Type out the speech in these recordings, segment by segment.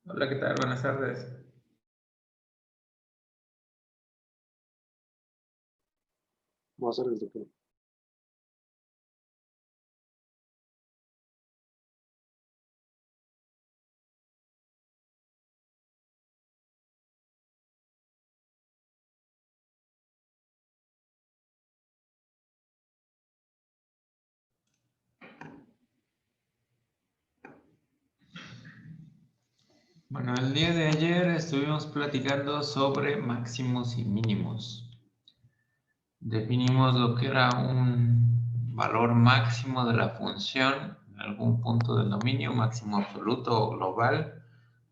Hola, ¿qué tal? Buenas tardes. Va a ser el doctor. Bueno, el día de ayer estuvimos platicando sobre máximos y mínimos. Definimos lo que era un valor máximo de la función en algún punto del dominio, máximo absoluto o global.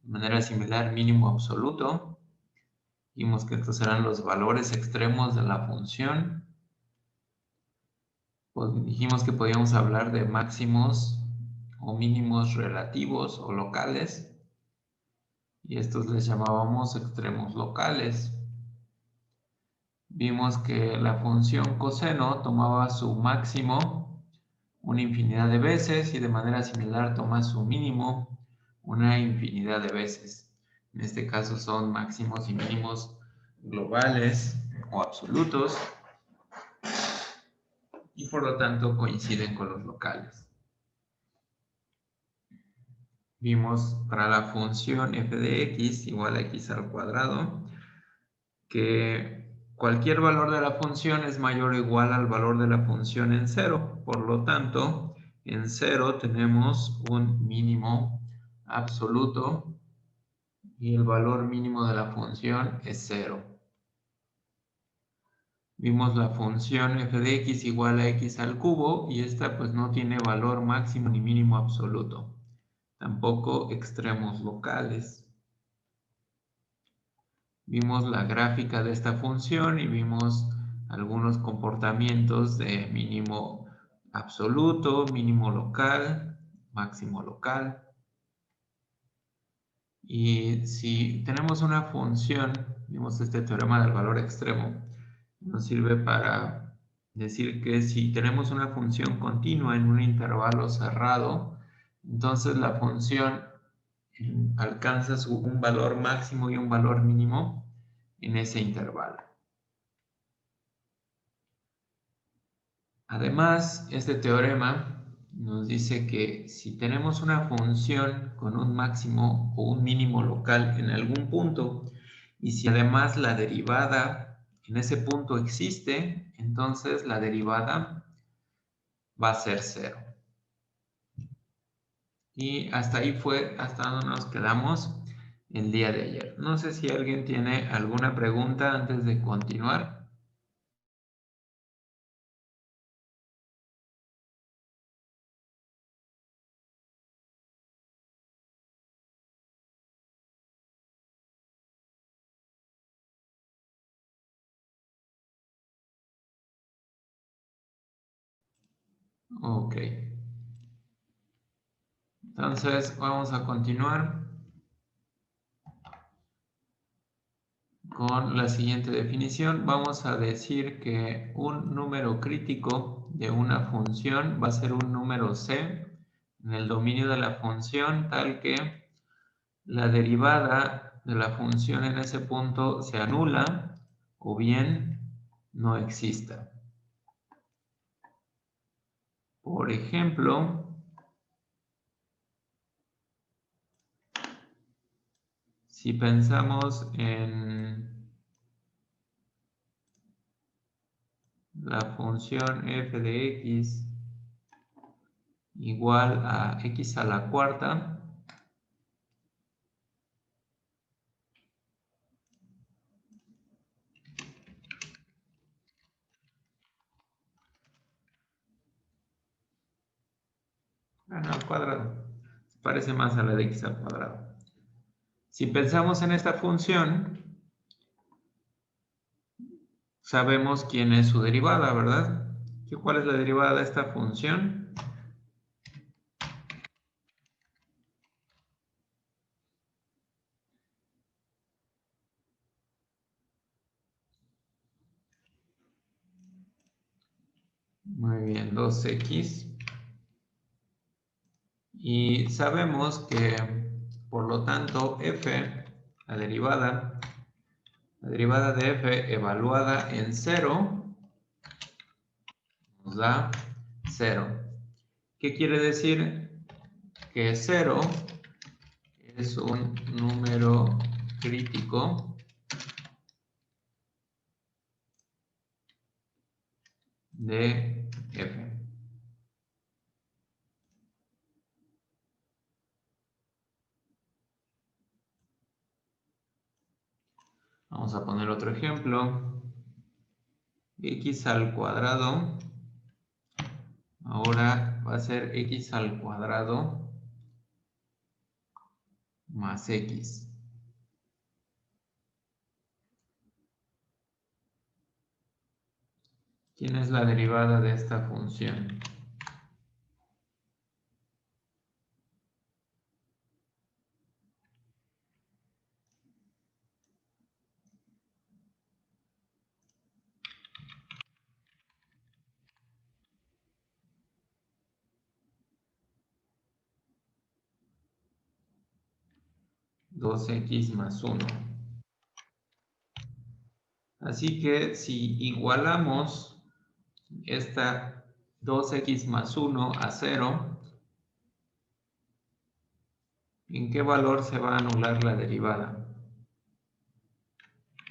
De manera similar, mínimo absoluto. Vimos que estos eran los valores extremos de la función. Pues dijimos que podíamos hablar de máximos o mínimos relativos o locales. Y estos les llamábamos extremos locales. Vimos que la función coseno tomaba su máximo una infinidad de veces y de manera similar toma su mínimo una infinidad de veces. En este caso son máximos y mínimos globales o absolutos y por lo tanto coinciden con los locales. Vimos para la función f de x igual a x al cuadrado que cualquier valor de la función es mayor o igual al valor de la función en cero. Por lo tanto, en cero tenemos un mínimo absoluto y el valor mínimo de la función es cero. Vimos la función f de x igual a x al cubo y esta pues no tiene valor máximo ni mínimo absoluto. Tampoco extremos locales. Vimos la gráfica de esta función y vimos algunos comportamientos de mínimo absoluto, mínimo local, máximo local. Y si tenemos una función, vimos este teorema del valor extremo, nos sirve para decir que si tenemos una función continua en un intervalo cerrado, entonces la función alcanza un valor máximo y un valor mínimo en ese intervalo. Además, este teorema nos dice que si tenemos una función con un máximo o un mínimo local en algún punto y si además la derivada en ese punto existe, entonces la derivada va a ser cero. Y hasta ahí fue hasta donde nos quedamos el día de ayer. No sé si alguien tiene alguna pregunta antes de continuar. Ok. Entonces vamos a continuar con la siguiente definición. Vamos a decir que un número crítico de una función va a ser un número c en el dominio de la función tal que la derivada de la función en ese punto se anula o bien no exista. Por ejemplo, si pensamos en la función f de x igual a x a la cuarta, no, al cuadrado, se parece más a la de x al cuadrado. Si pensamos en esta función, sabemos quién es su derivada, ¿verdad? ¿Cuál es la derivada de esta función? Muy bien, 2x. Y sabemos que Por lo tanto, f, la derivada de f evaluada en 0 nos da 0. ¿Qué quiere decir? Que 0 es un número crítico de f. Vamos a poner otro ejemplo. X al cuadrado. Ahora va a ser x al cuadrado más x. ¿Quién es la derivada de esta función? Dos x más 1. Así que si igualamos esta 2x más 1 a 0, ¿en qué valor se va a anular la derivada?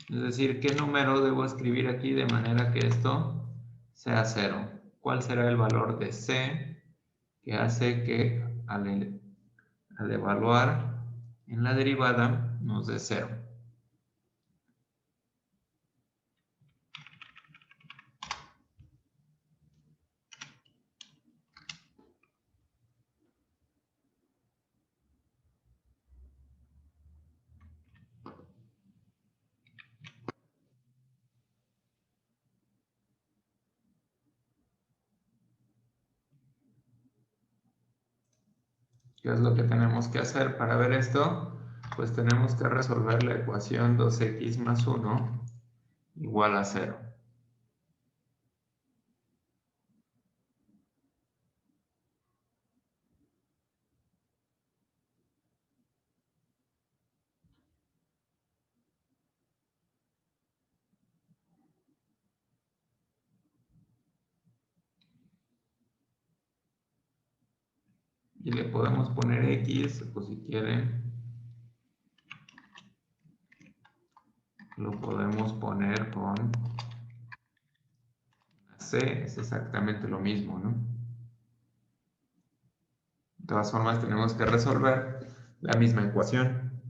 Es decir, ¿qué número debo escribir aquí de manera que esto sea 0? ¿Cuál será el valor de c que hace que al evaluar en la derivada nos dé 0? ¿Qué es lo que tenemos que hacer para ver esto? Pues tenemos que resolver la ecuación 2x más 1 igual a 0. Y le podemos poner x, o si quieren, lo podemos poner con c, es exactamente lo mismo, ¿no? De todas formas, tenemos que resolver la misma ecuación.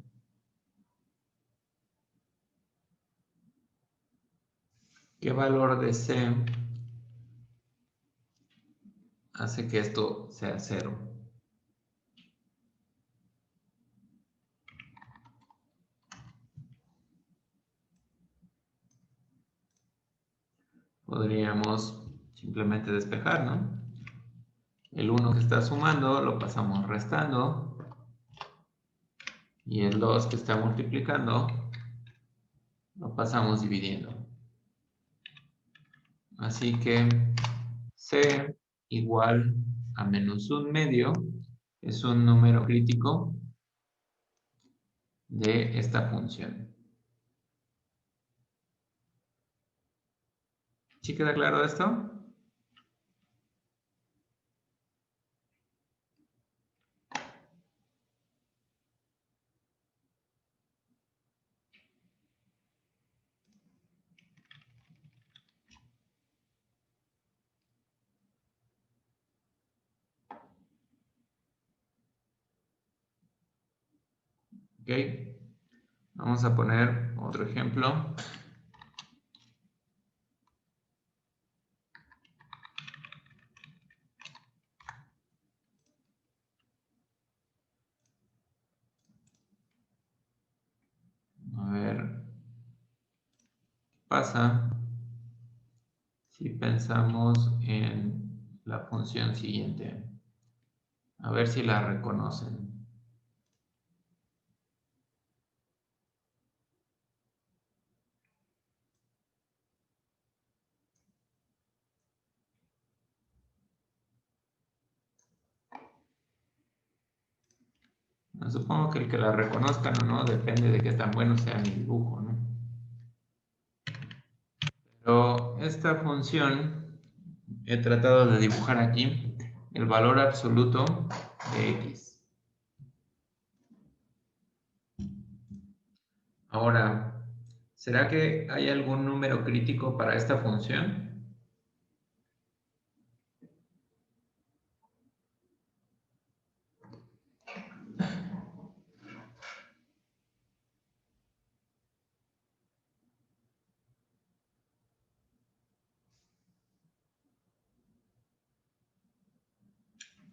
¿Qué valor de c hace que esto sea 0? Podríamos simplemente despejar, ¿no? El 1 que está sumando lo pasamos restando y el 2 que está multiplicando lo pasamos dividiendo. Así que c igual a menos un medio es un número crítico de esta función. ¿Sí queda claro esto? Ok. Vamos a poner otro ejemplo. A ver qué pasa si pensamos en la función siguiente. A ver si la reconocen. supongo que el que la reconozcan o no depende de qué tan bueno sea mi dibujo, ¿no? Pero esta función he tratado de dibujar aquí el valor absoluto de x. Ahora, ¿será que hay algún número crítico para esta función?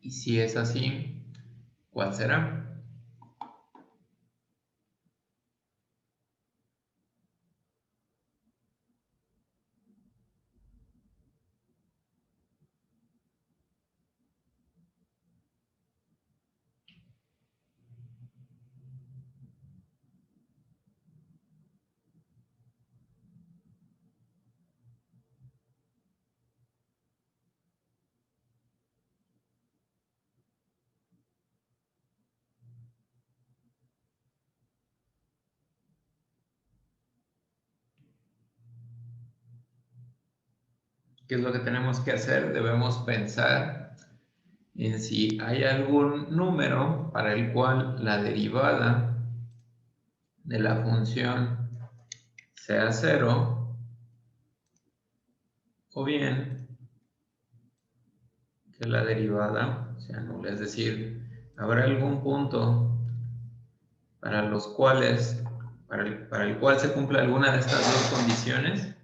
Y si es así, ¿cuál será? ¿Qué es lo que tenemos que hacer? Debemos pensar en si hay algún número para el cual la derivada de la función sea cero, o bien que la derivada sea nula. Es decir, habrá algún punto para los cuales, para el cual se cumple alguna de estas dos condiciones.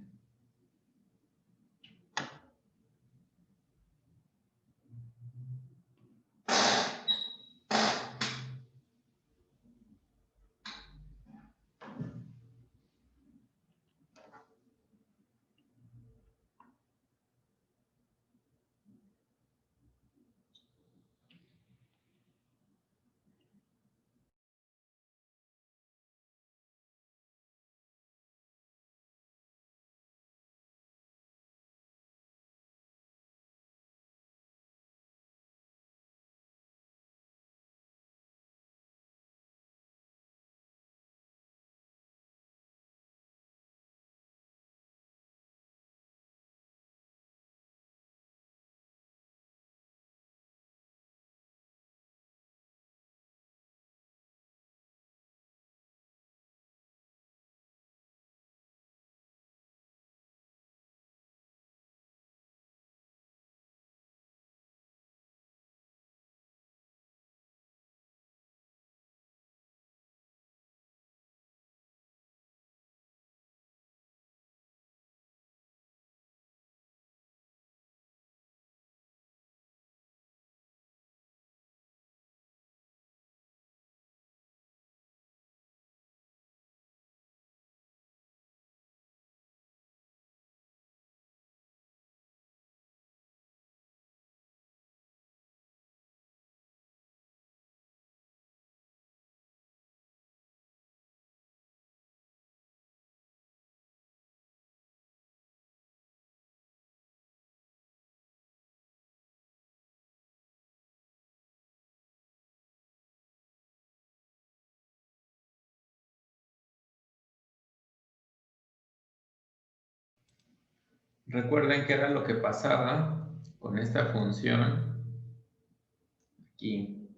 Recuerden que era lo que pasaba con esta función aquí.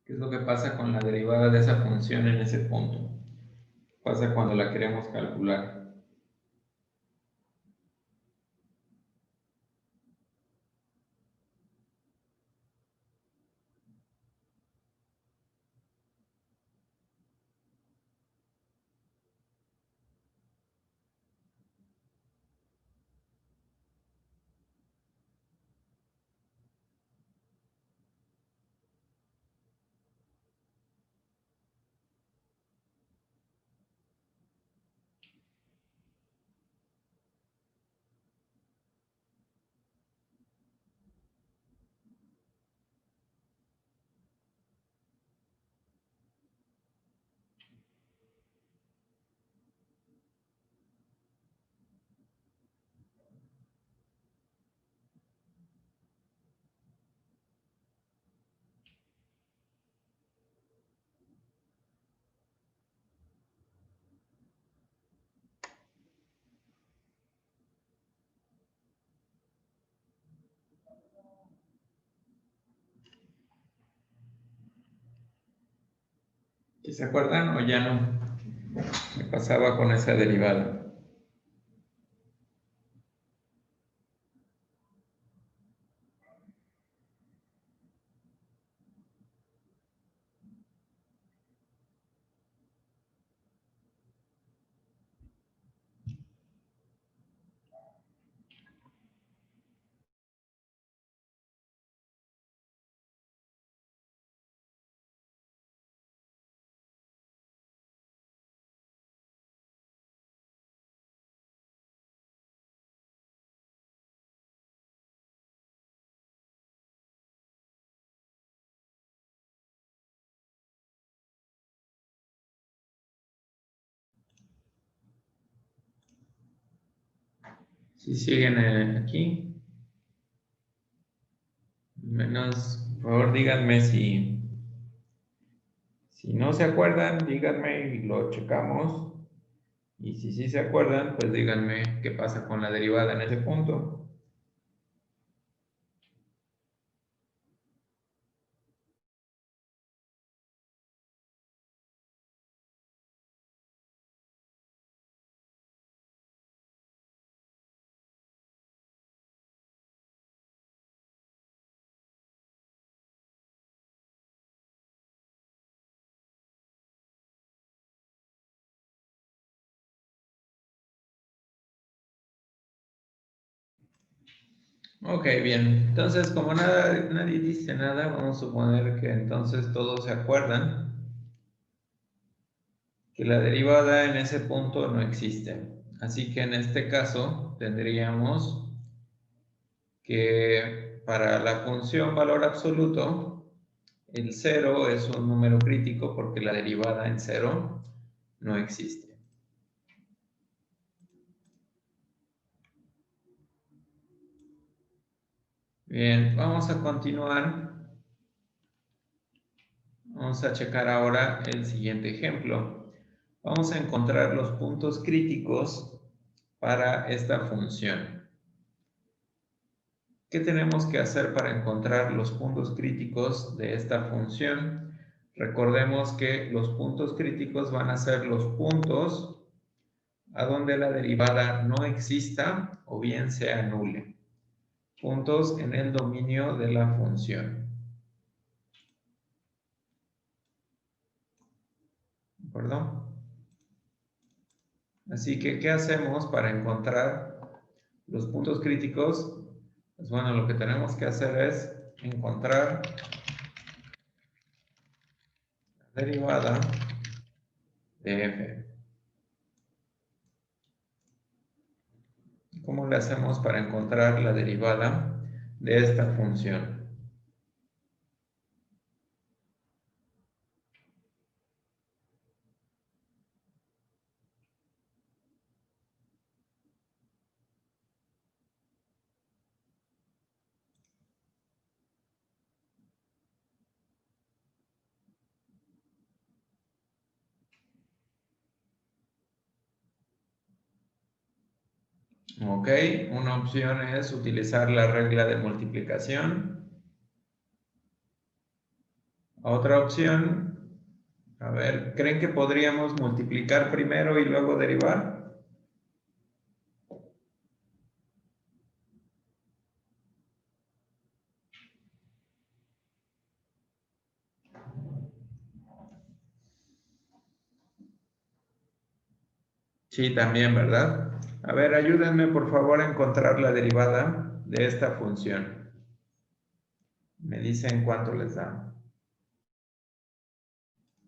¿Qué es lo que pasa con la derivada de esa función en ese punto? Pasa cuando la queremos calcular. ¿Sí se acuerdan o ya no? ¿Qué pasaba con esa derivada? Si siguen aquí, menos, por favor díganme si no se acuerdan, díganme y lo checamos. Y si sí se acuerdan, pues díganme qué pasa con la derivada en ese punto. Ok, bien. Entonces, como nadie dice nada, vamos a suponer que entonces todos se acuerdan que la derivada en ese punto no existe. Así que en este caso tendríamos que para la función valor absoluto, el 0 es un número crítico porque la derivada en 0 no existe. Bien, vamos a continuar. Vamos a checar ahora el siguiente ejemplo. Vamos a encontrar los puntos críticos para esta función. ¿Qué tenemos que hacer para encontrar los puntos críticos de esta función? Recordemos que los puntos críticos van a ser los puntos a donde la derivada no exista o bien se anule. Puntos en el dominio de la función. ¿De acuerdo? Así que, ¿qué hacemos para encontrar los puntos críticos? Pues bueno, lo que tenemos que hacer es encontrar la derivada de f. ¿Cómo le hacemos para encontrar la derivada de esta función? Ok, una opción es utilizar la regla de multiplicación. Otra opción, a ver, ¿creen que podríamos multiplicar primero y luego derivar? Sí, también, ¿verdad? A ver, ayúdenme por favor a encontrar la derivada de esta función. Me dicen cuánto les da.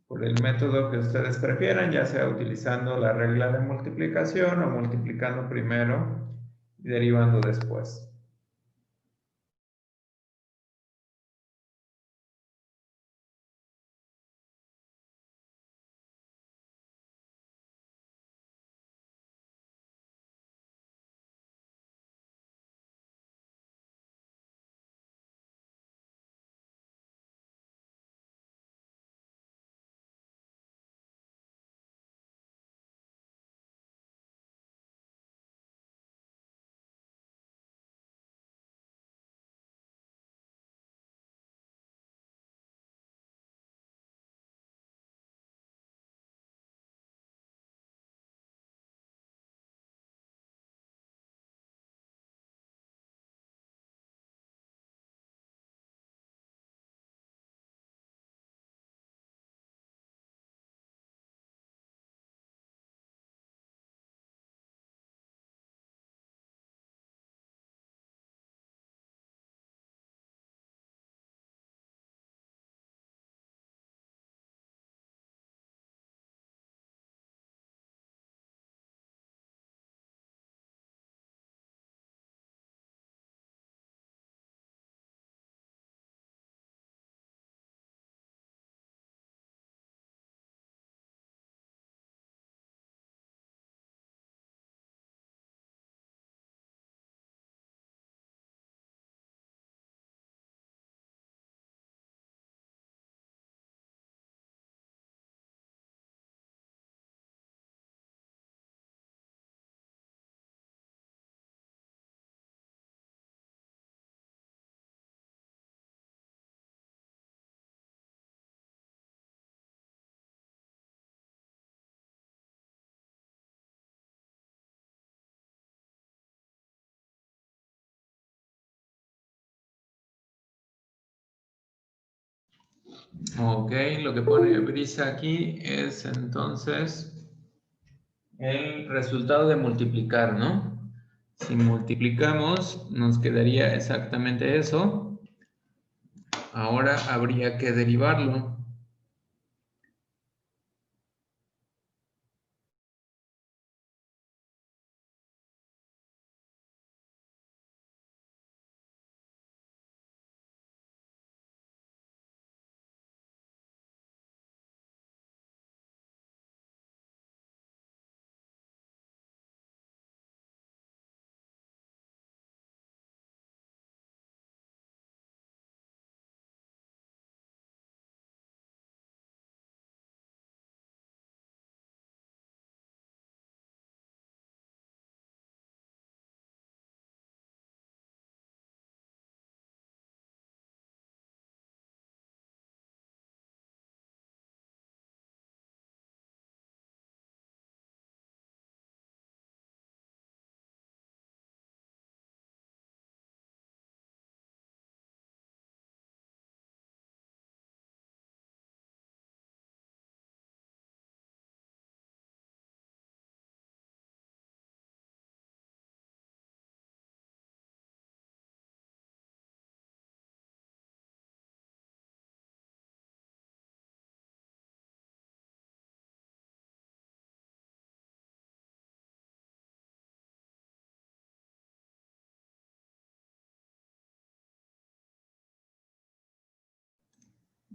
Por el método que ustedes prefieran, ya sea utilizando la regla de multiplicación o multiplicando primero y derivando después. Ok, lo que pone Brisa aquí es entonces el resultado de multiplicar, ¿no? Si multiplicamos, nos quedaría exactamente eso. Ahora habría que derivarlo.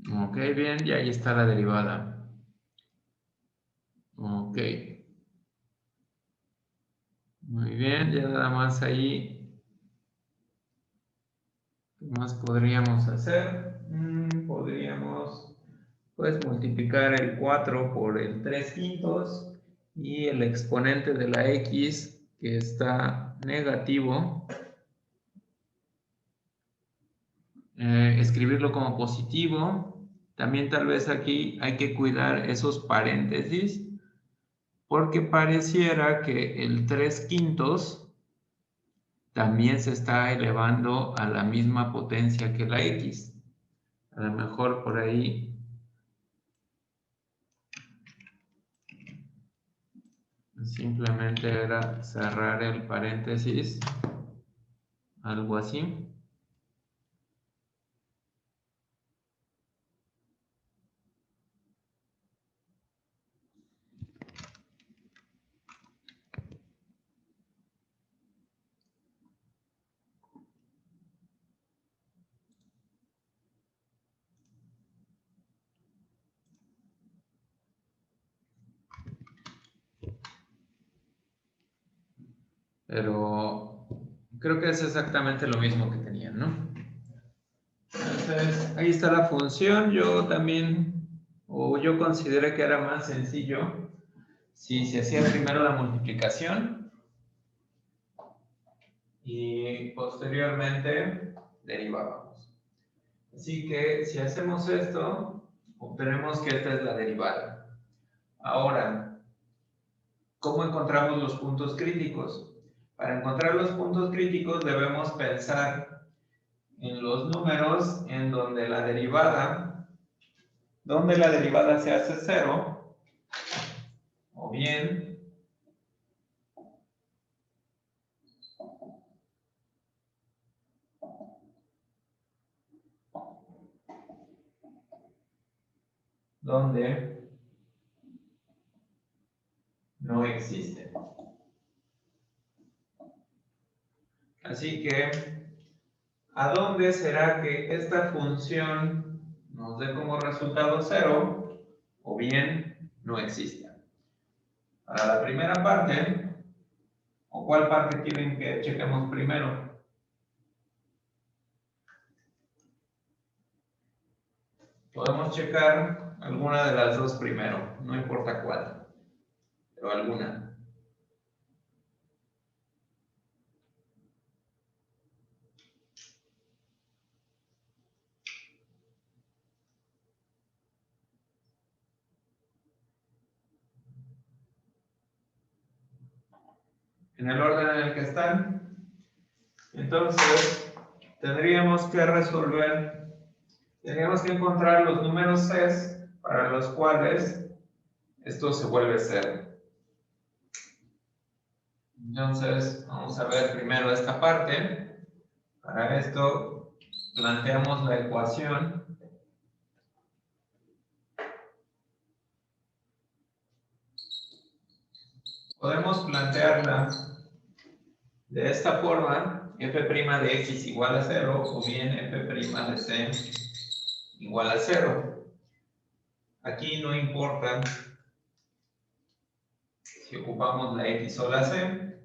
Ok, bien, y ahí está la derivada. Ok. Muy bien, ya nada más ahí. ¿Qué más podríamos hacer? Podríamos, pues, multiplicar el 4 por el 3 quintos y el exponente de la x, que está negativo, escribirlo como positivo. También tal vez aquí hay que cuidar esos paréntesis, porque pareciera que el 3 quintos también se está elevando a la misma potencia que la x. A lo mejor por ahí simplemente era cerrar el paréntesis, algo así. Pero creo que es exactamente lo mismo que tenían, ¿no? Entonces, ahí está la función. Yo también, o yo consideré que era más sencillo si se hacía primero la multiplicación y posteriormente derivábamos. Así que si hacemos esto, obtenemos que esta es la derivada. Ahora, ¿cómo encontramos los puntos críticos? Para encontrar los puntos críticos debemos pensar en los números en donde la derivada se hace 0, o bien donde no existe. Así que, ¿a dónde será que esta función nos dé como resultado 0 o bien no exista? Para la primera parte, ¿o cuál parte quieren que chequemos primero? Podemos checar alguna de las dos primero, no importa cuál, pero alguna. En el orden en el que están. Entonces, tendríamos que resolver Tenemos que encontrar los números c para los cuales esto se vuelve 0. Entonces, vamos a ver primero esta parte. Para esto, planteamos la ecuación. Podemos plantearla de esta forma: f' de x igual a 0, o bien f' de c igual a 0. Aquí no importa si ocupamos la x o la c.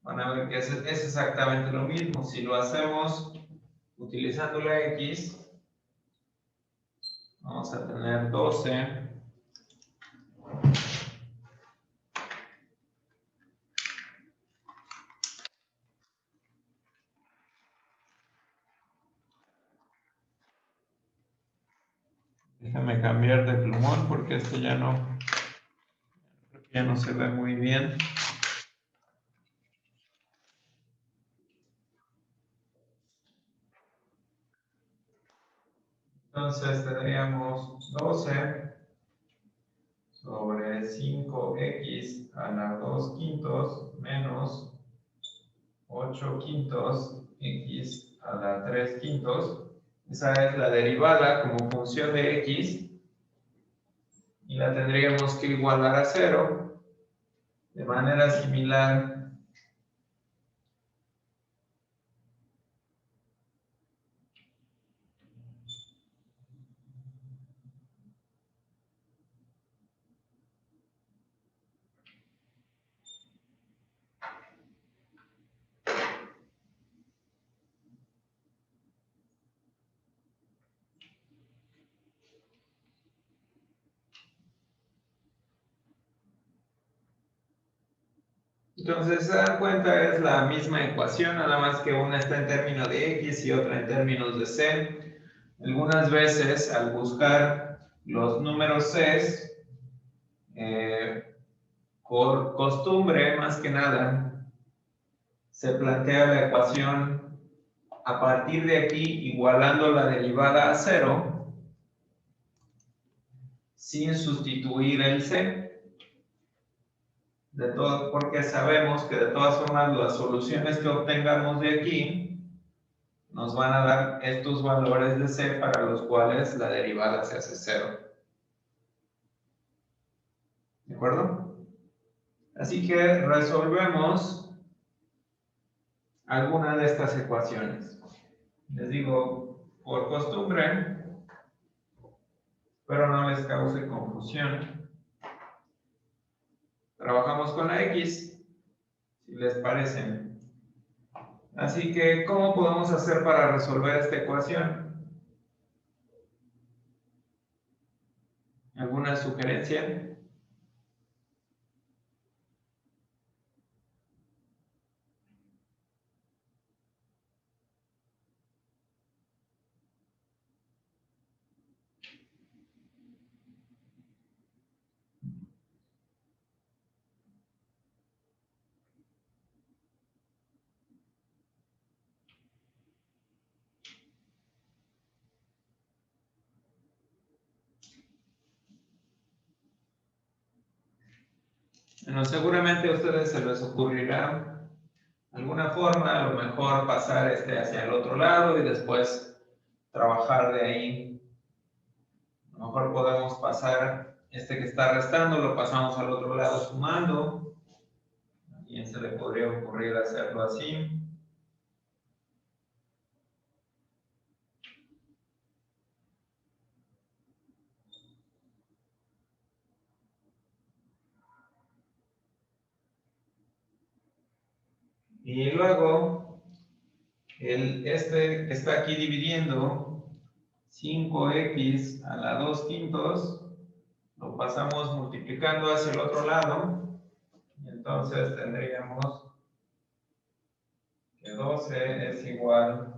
Van a ver que es exactamente lo mismo. Si lo hacemos utilizando la x, vamos a tener 12 Déjame cambiar de plumón porque esto ya no se ve muy bien. Entonces tendríamos 12 sobre 5x a la 2 quintos menos 8 quintos x a la 3 quintos. Esa es la derivada como función de x y la tendríamos que igualar a 0. De manera similar, entonces, se dan cuenta, es la misma ecuación, nada más que una está en términos de x y otra en términos de c. Algunas veces, al buscar los números c, por costumbre, más que nada, se plantea la ecuación a partir de aquí, igualando la derivada a 0, sin sustituir el c. Porque sabemos que de todas formas las soluciones que obtengamos de aquí nos van a dar estos valores de c para los cuales la derivada se hace 0. ¿De acuerdo? Así que resolvemos alguna de estas ecuaciones. Les digo, por costumbre, pero no les cause confusión, trabajamos con la x, si les parece. Así que, ¿cómo podemos hacer para resolver esta ecuación? ¿Alguna sugerencia? Bueno, seguramente a ustedes se les ocurrirá alguna forma, a lo mejor pasar hacia el otro lado y después trabajar de ahí. A lo mejor podemos pasar que está restando, lo pasamos al otro lado sumando. A alguien se le podría ocurrir hacerlo así. Y luego, que está aquí dividiendo 5x a la 2 quintos, lo pasamos multiplicando hacia el otro lado, y entonces tendríamos que 12 es igual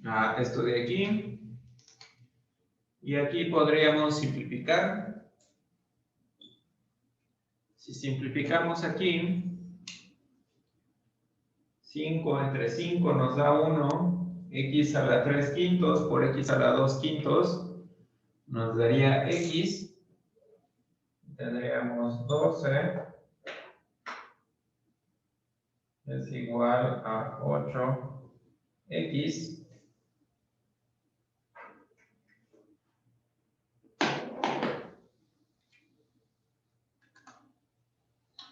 a esto de aquí. Y aquí podríamos simplificar. Si simplificamos aquí, 5 entre 5 nos da 1, x a la 3 quintos por x a la 2 quintos nos daría x, tendríamos 12 es igual a 8x.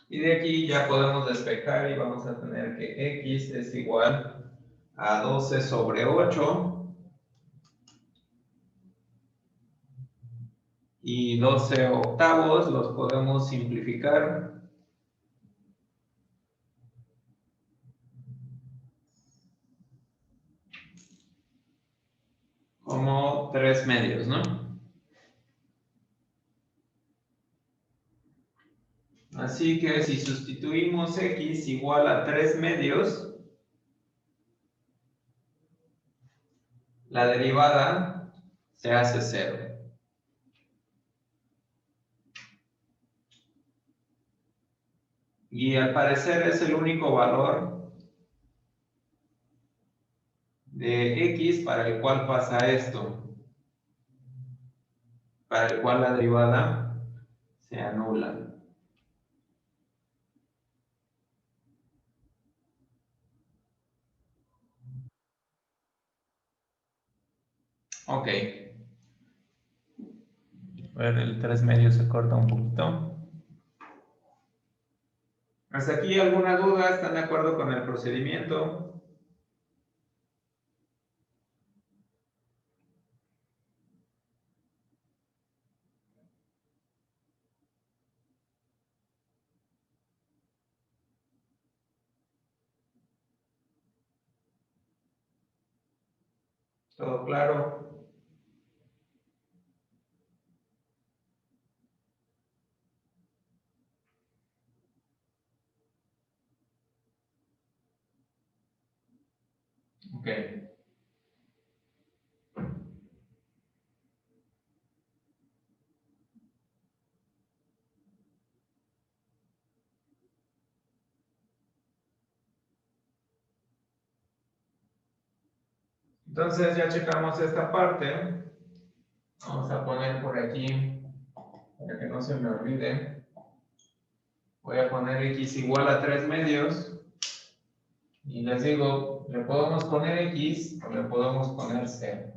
Y de aquí ya podemos despejar y vamos a tener que x es igual a 12 sobre 8 y 12 octavos los podemos simplificar como 3 medios, ¿no? Así que si sustituimos x igual a 3 medios, la derivada se hace 0. Y al parecer es el único valor de x para el cual pasa esto, para el cual la derivada se anula. Ok. A ver, el 3 medios se corta un poquito. ¿Hasta aquí alguna duda? ¿Están de acuerdo con el procedimiento? ¿Todo claro? Ok. Entonces ya checamos esta parte. Vamos a poner por aquí, para que no se me olvide. Voy a poner x igual a 3 medios. Y les digo, le podemos poner x o le podemos poner 0.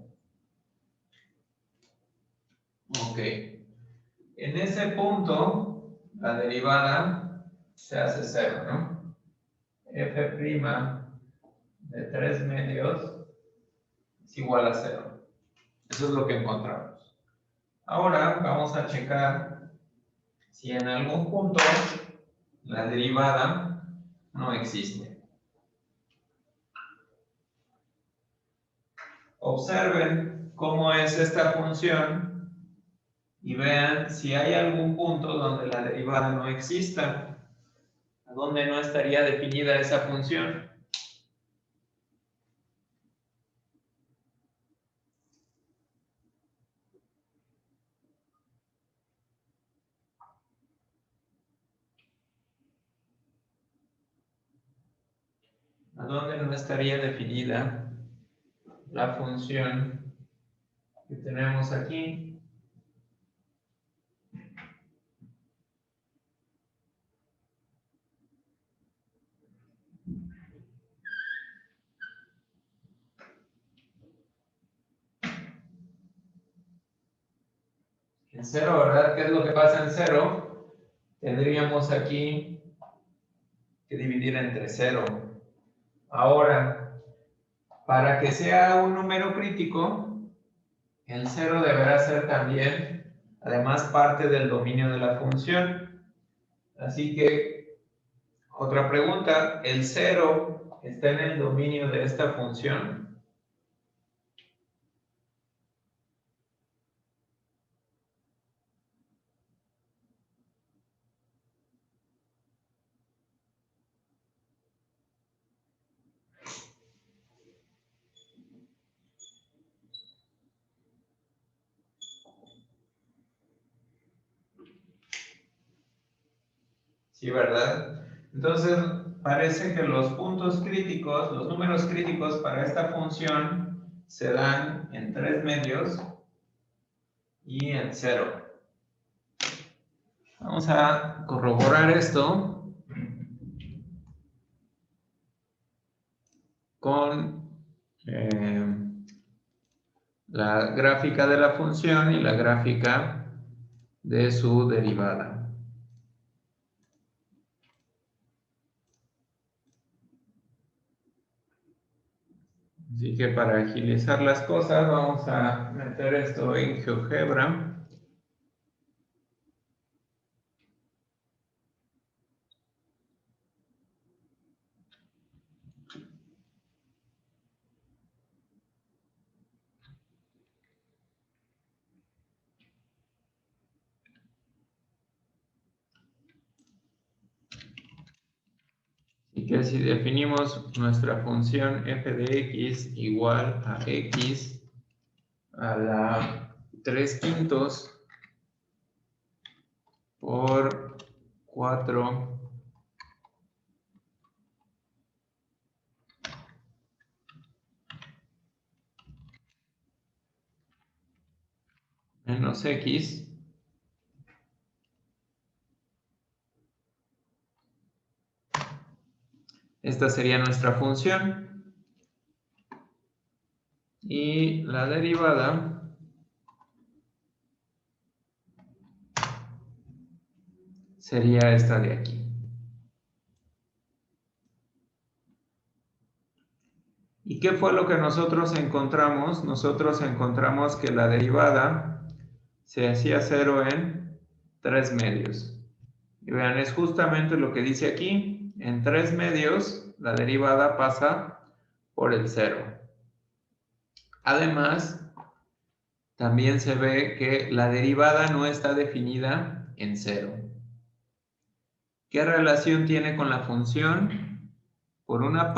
Ok. En ese punto, la derivada se hace 0, ¿no? F' de 3 medios es igual a 0. Eso es lo que encontramos. Ahora vamos a checar si en algún punto la derivada no existe. Observen cómo es esta función y vean si hay algún punto donde la derivada no exista, a donde no estaría definida esa función. ¿A dónde no estaría definida la función que tenemos aquí? En 0, ¿verdad? ¿Qué es lo que pasa en 0? Tendríamos aquí que dividir entre 0. Ahora, para que sea un número crítico, el 0 deberá ser también, además, parte del dominio de la función. Así que, otra pregunta, ¿el 0 está en el dominio de esta función? Sí, ¿verdad? Entonces, parece que los puntos críticos, los números críticos para esta función se dan en 3 medios y en 0. Vamos a corroborar esto con la gráfica de la función y la gráfica de su derivada. Así que para agilizar las cosas vamos a meter esto en GeoGebra. Y que si definimos nuestra función f de x igual a x a la 3/5 por 4 menos x, esta sería nuestra función y la derivada sería esta de aquí. ¿Y qué fue lo que nosotros encontramos? Nosotros encontramos que la derivada se hacía 0 en 3 medios. Y vean, es justamente lo que dice aquí. En 3 medios, la derivada pasa por el 0. Además, también se ve que la derivada no está definida en 0. ¿Qué relación tiene con la función? Por una parte,